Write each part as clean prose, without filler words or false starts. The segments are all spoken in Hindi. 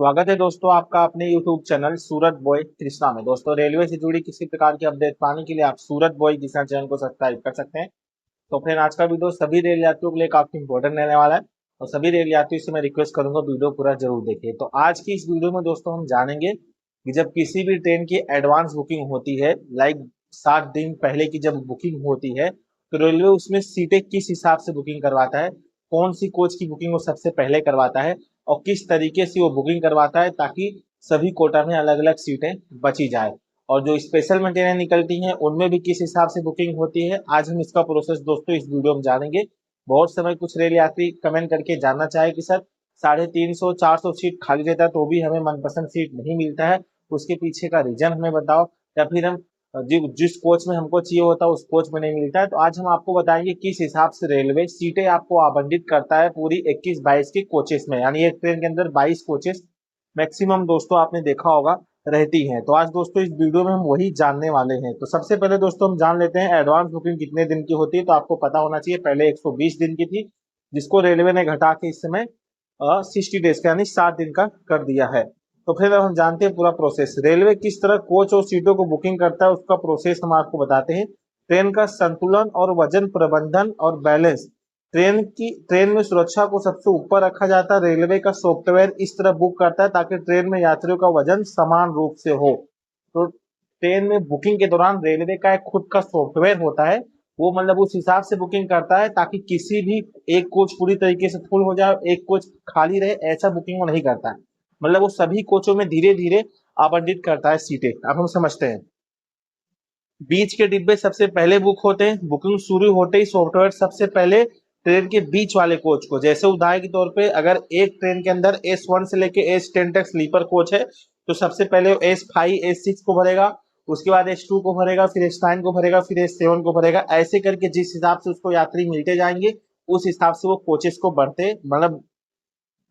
स्वागत है दोस्तों आपका अपने YouTube चैनल सूरत बॉय कृष्णा में। दोस्तों रेलवे से जुड़ी किसी प्रकार की अपडेट पाने के लिए आप सूरत बॉय कृष्णा चैनल को सब्सक्राइब कर सकते हैं। तो फ्रेंड आज का वीडियो सभी रेल यात्रियों के लिए काफी इंपॉर्टेंट रहने वाला है और सभी रेल यात्रियों से मैं रिक्वेस्ट करूंगा वीडियो पूरा जरूर देखिए। तो आज की इस वीडियो में दोस्तों हम जानेंगे कि जब किसी भी ट्रेन की एडवांस बुकिंग होती है, लाइक 7 दिन पहले की जब बुकिंग होती है, तो रेलवे उसमें सीटें किस हिसाब से बुकिंग करवाता है, कौन सी कोच की बुकिंग वो सबसे पहले करवाता है और किस तरीके से वो बुकिंग करवाता है ताकि सभी कोटा में अलग अलग सीटें बची जाए, और जो स्पेशल में ट्रेनें निकलती हैं उनमें भी किस हिसाब से बुकिंग होती है, आज हम इसका प्रोसेस दोस्तों इस वीडियो में जानेंगे। बहुत समय कुछ रेल यात्री कमेंट करके जानना चाहे कि सर 350-400 सीट खाली रहता है तो भी हमें मनपसंद सीट नहीं मिलता है, उसके पीछे का रीजन हमें बताओ, या फिर हम जिस कोच में हमको चाहिए होता है उस कोच में नहीं मिलता है। तो आज हम आपको बताएंगे किस हिसाब से रेलवे सीटें आपको आवंटित करता है पूरी 21-22 के कोचेस में, यानी एक ट्रेन के अंदर 22 कोचेस मैक्सिमम दोस्तों आपने देखा होगा रहती हैं। तो आज दोस्तों इस वीडियो में हम वही जानने वाले हैं। तो सबसे पहले दोस्तों हम जान लेते हैं एडवांस बुकिंग कितने दिन की होती है। तो आपको पता होना चाहिए पहले 120 दिन की थी, जिसको रेलवे ने घटा के इस समय 60 डेज का यानी 7 दिन का कर दिया है। तो फिर हम जानते हैं पूरा प्रोसेस, रेलवे किस तरह कोच और सीटों को बुकिंग करता है उसका प्रोसेस हम आपको बताते हैं। ट्रेन का संतुलन और वजन प्रबंधन और बैलेंस, ट्रेन में सुरक्षा को सबसे ऊपर रखा जाता है। रेलवे का सॉफ्टवेयर इस तरह बुक करता है ताकि ट्रेन में यात्रियों का वजन समान रूप से हो। तो ट्रेन में बुकिंग के दौरान रेलवे का एक खुद का सॉफ्टवेयर होता है, वो मतलब उस हिसाब से बुकिंग करता है ताकि किसी भी एक कोच पूरी तरीके से फुल हो जाए, एक कोच खाली रहे, ऐसा बुकिंग वो नहीं करता है। मतलब वो सभी कोचों में धीरे धीरे आवंटित करता है सीटें। अब हम समझते हैं, बीच के डिब्बे सबसे पहले बुक होते हैं। बुकिंग शुरू होते ही सॉफ्टवेयर सबसे पहले ट्रेन के बीच वाले कोच को, जैसे उदाहरण के तौर पे अगर एक ट्रेन के अंदर S1 से लेके S10 तक स्लीपर कोच है तो सबसे पहले S5 S6 को भरेगा, उसके बाद S2 को भरेगा, फिर S9 को भरेगा, फिर S7 को भरेगा। ऐसे करके जिस हिसाब से उसको यात्री मिलते जाएंगे उस हिसाब से वो कोचेस को बढ़ते मतलब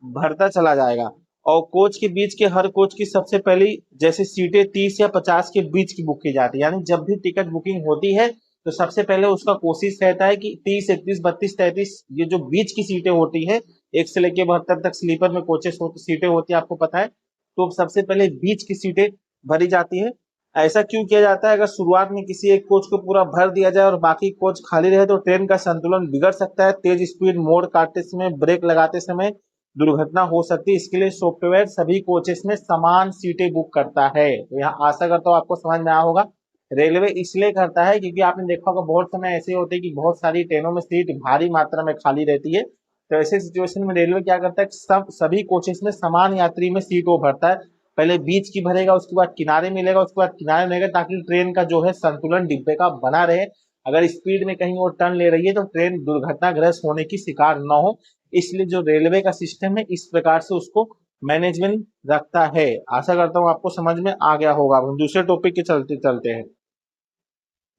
भरता चला जाएगा। और कोच के बीच के हर कोच की सबसे पहली जैसे सीटें 30 या 50 के बीच की बुक की जाती है, यानी जब भी टिकट बुकिंग होती है तो सबसे पहले उसका कोशिश रहता है कि 30, 31, 32, 33 ये जो बीच की सीटें होती है, 1 से लेके 72 तक स्लीपर में कोचेस सीटें होती है आपको पता है, तो सबसे पहले बीच की सीटें भरी जाती है। ऐसा क्यों किया जाता है, अगर शुरुआत में किसी एक कोच को पूरा भर दिया जाए और बाकी कोच खाली रहे तो ट्रेन का संतुलन बिगड़ सकता है, तेज स्पीड मोड़ काटते समय, ब्रेक लगाते समय दुर्घटना हो सकती है। इसके लिए सॉफ्टवेयर सभी कोचेस में समान सीटें बुक करता है। तो यहाँ आशा करता हूँ आपको समझ में आया होगा। रेलवे इसलिए करता है क्योंकि आपने देखा होगा बहुत समय ऐसे होते हैं कि बहुत सारी ट्रेनों में सीट भारी मात्रा में खाली रहती है। तो ऐसे सिचुएशन में रेलवे क्या करता है, सभी कोचेस में समान यात्री में सीट वो भरता है। पहले बीच की भरेगा, उसके बाद किनारे मिलेगा, उसके बाद किनारे मिलेगा, ताकि ट्रेन का जो है संतुलन डिब्बे का बना रहे। अगर स्पीड में कहीं वो टर्न ले रही है तो ट्रेन दुर्घटनाग्रस्त होने की शिकार न हो, इसलिए जो रेलवे का सिस्टम है इस प्रकार से उसको मैनेजमेंट रखता है। आशा करता हूँ आपको समझ में आ गया होगा। हम दूसरे टॉपिक के चलते चलते हैं।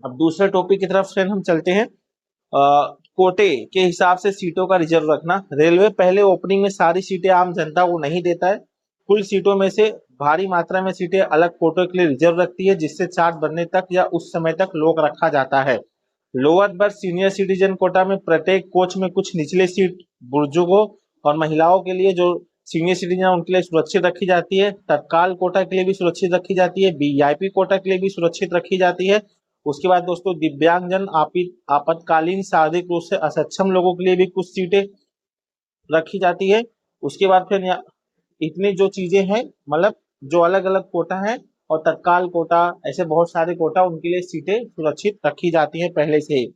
अब दूसरे टॉपिक की तरफ से हम चलते हैं। कोटे के हिसाब से सीटों का रिजर्व रखना, रेलवे पहले ओपनिंग में सारी सीटें आम जनता को नहीं देता है। कुल सीटों में से भारी मात्रा में सीटें अलग कोटे के लिए रिजर्व रखती है, जिससे चार्ट बनने तक या उस समय तक लोग रखा जाता है। Lower berth senior citizen quota में प्रत्येक कोच में कुछ निचले सीट बुजुर्गों और महिलाओं के लिए जो सीनियर सिटीजन उनके लिए सुरक्षित रखी जाती है। तत्काल कोटा के लिए भी सुरक्षित रखी जाती है, वीआईपी कोटा के लिए भी सुरक्षित रखी जाती है। उसके बाद दोस्तों दिव्यांगजन, आपातकालीन, शारीरिक रूप से असक्षम लोगों के लिए भी कुछ सीटें रखी जाती है। उसके बाद फिर इतनी जो चीजें हैं, मतलब जो अलग अलग कोटा है और तत्काल कोटा, ऐसे बहुत सारे कोटा, उनके लिए सीटें सुरक्षित रखी जाती हैं पहले से ही।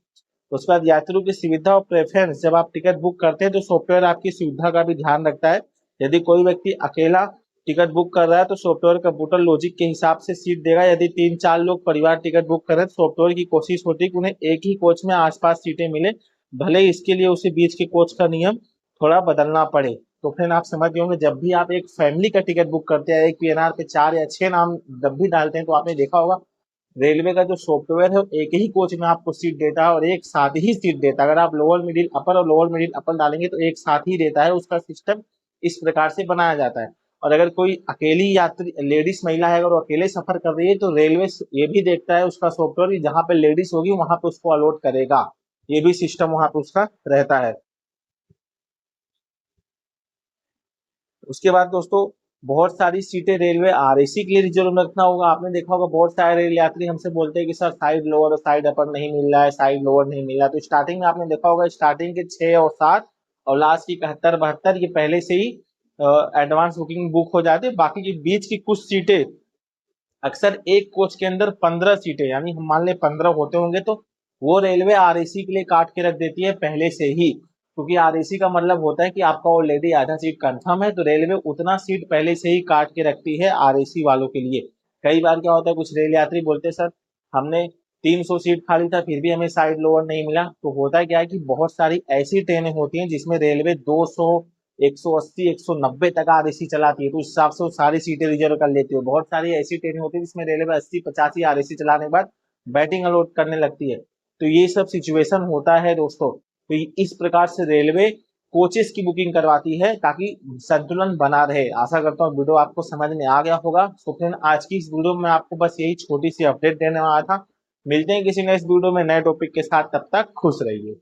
उसके बाद यात्रियों की सुविधा और प्रेफरेंस, जब आप टिकट बुक करते हैं तो सॉफ्टवेयर आपकी सुविधा का भी ध्यान रखता है। यदि कोई व्यक्ति अकेला टिकट बुक कर रहा है तो सॉफ्टवेयर कंप्यूटर लॉजिक के हिसाब से सीट देगा। यदि 3-4 लोग परिवार टिकट बुक कर रहे हैं तो सॉफ्टवेयर की कोशिश होती है कि उन्हें एक ही कोच में आसपास सीटें मिले, भले ही इसके लिए उसे बीच के कोच का नियम थोड़ा बदलना पड़े। तो फिर आप समझ गए होंगे, जब भी आप एक फैमिली का टिकट बुक करते हैं, एक पीएनआर पे 4 या 6 नाम जब भी डालते हैं तो आपने देखा होगा रेलवे का जो सॉफ्टवेयर है एक ही कोच में आपको सीट देता है और एक साथ ही सीट देता है। अगर आप लोअर मिडिल अपर और लोअर मिडिल अपर डालेंगे तो एक साथ ही देता है, उसका सिस्टम इस प्रकार से बनाया जाता है। और अगर कोई अकेली यात्री लेडीज महिला है, अगर वो अकेले सफर कर रही है तो रेलवे ये भी देखता है उसका सॉफ्टवेयर, जहां पे लेडीज होगी वहां पे उसको अलॉट करेगा, ये भी सिस्टम वहां पे उसका रहता है। उसके बाद दोस्तों बहुत सारी सीटें रेलवे आरएसी के लिए रिजर्व रखना होगा। आपने देखा होगा बहुत सारे रेल यात्री हमसे बोलते हैं कि सर साइड लोअर और साइड अपर नहीं मिल रहा है, साइड लोअर नहीं मिल रहा है। तो स्टार्टिंग में आपने देखा होगा स्टार्टिंग के 6 और 7 और लास्ट की 71 72 ये पहले से ही एडवांस बुकिंग बुक हो जाती है। बाकी की बीच की कुछ सीटें अक्सर एक कोच के अंदर 15 सीटें यानी हम मान ले 15 होते होंगे तो वो रेलवे आरएसी के लिए काट के रख देती है पहले से ही, क्योंकि आरएसी का मतलब होता है कि आपका ऑलरेडी आधा सीट कंफर्म है, तो रेलवे उतना सीट पहले से ही काट के रखती है आरएसी वालों के लिए। कई बार क्या होता है कुछ रेल यात्री बोलते हैं सर हमने 300 सीट खाली था फिर भी हमें साइड लोअर नहीं मिला। तो होता क्या है कि बहुत सारी ऐसी ट्रेनें होती हैं जिसमें रेलवे 200 180 190 तक आरएसी चलाती है, तो उस हिसाब से वो सारी सीटें रिजर्व कर लेती है। बहुत सारी ऐसी ट्रेनें होती है जिसमें रेलवे 80 85 आरएसी चलाने के बाद बैटिंग अलॉट करने लगती है। तो ये सब सिचुएशन होता है दोस्तों। तो इस प्रकार से रेलवे कोचेस की बुकिंग करवाती है ताकि संतुलन बना रहे। आशा करता हूँ वीडियो आपको समझ में आ गया होगा। तो फ्रेंड आज की इस वीडियो में आपको बस यही छोटी सी अपडेट देने वाला था। मिलते हैं किसी नेक्स्ट वीडियो में नए टॉपिक के साथ, तब तक खुश रहिए।